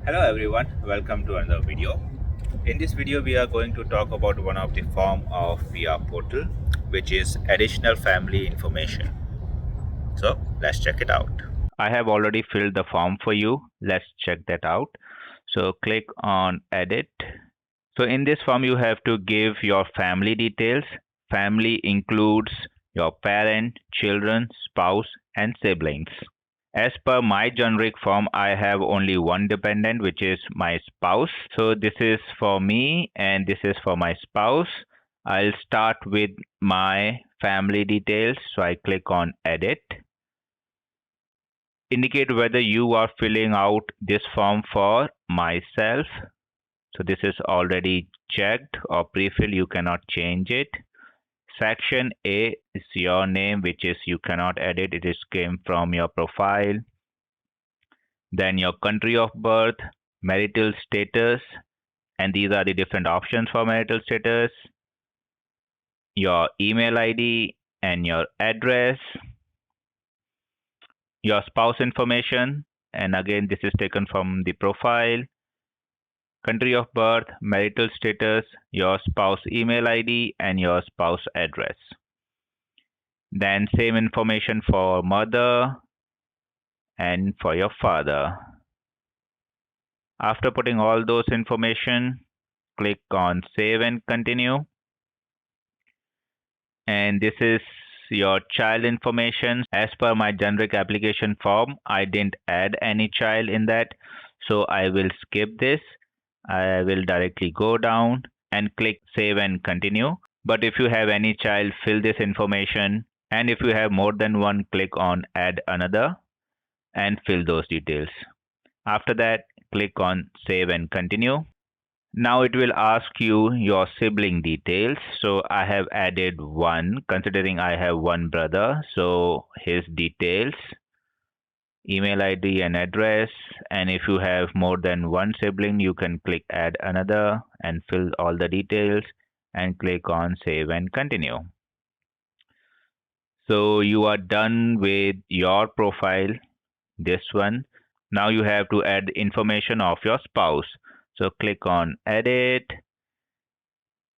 Hello everyone, welcome to another video. In this video we are going to talk about one of the form of VR portal, which is additional family information. So let's check it out. I have already filled the form for you. Let's check that out. So click on edit. So in this form you have to give your family details. Family includes your parent, children, spouse and siblings. As per my generic form, I have only one dependent, which is my spouse. So this is for me and this is for my spouse. I'll start with my family details. So I click on edit. Indicate whether you are filling out this form for myself. So this is already checked or pre-filled. You cannot change it. Section A is your name, which is you cannot edit. It is came from your profile. Then your country of birth, marital status, and these are the different options for marital status, your email ID and your address, your spouse information, and again this is taken from the profile, country of birth, marital status, your spouse email ID and your spouse address. Then same information for mother and for your father. After putting all those information, click on save and continue. And this is your child information. As per my generic application form, I didn't add any child in that, so I will skip this. I will directly go down and click save and continue. But if you have any child, fill this information, and if you have more than one, click on add another and fill those details. After that, click on save and continue. Now it will ask you your sibling details. So I have added one, considering I have one brother. So his details, email ID and address. And if you have more than one sibling, you can click add another and fill all the details and click on save and continue. So you are done with your profile, this one. Now you have to add information of your spouse. So click on edit.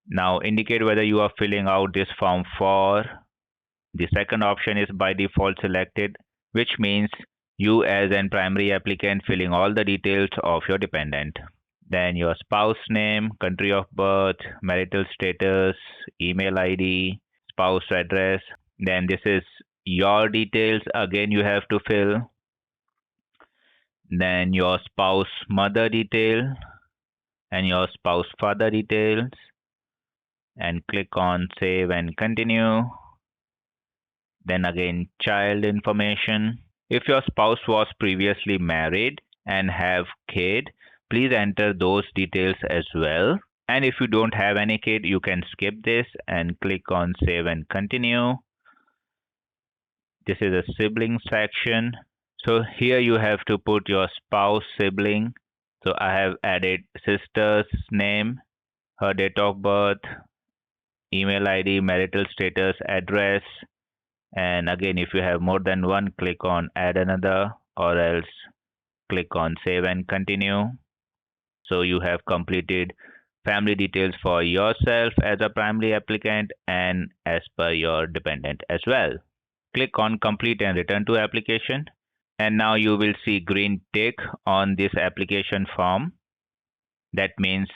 Now indicate whether you are filling out this form for. The second option is by default selected, which means you as an primary applicant filling all the details of your dependent. Then your spouse name, country of birth, marital status, email ID, spouse address. Then this is your details. Again, you have to fill. Then your spouse mother detail and your spouse father details, and click on save and continue. Then again child information. If your spouse was previously married and have kid, please enter those details as well. And if you don't have any kid, you can skip this and click on save and continue. This is a sibling section. So here you have to put your spouse sibling. So I have added sister's name, her date of birth, email ID, marital status, address. And again, if you have more than one, click on add another, or else click on save and continue. So you have completed family details for yourself as a primary applicant and as per your dependent as well. Click on complete and return to application. And now you will see green tick on this application form. That means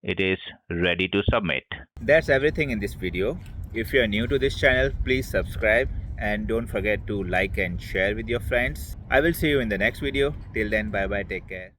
it is ready to submit. That's everything in this video. If you are new to this channel, please subscribe and don't forget to like and share with your friends. I will see you in the next video. Till then, bye bye, take care.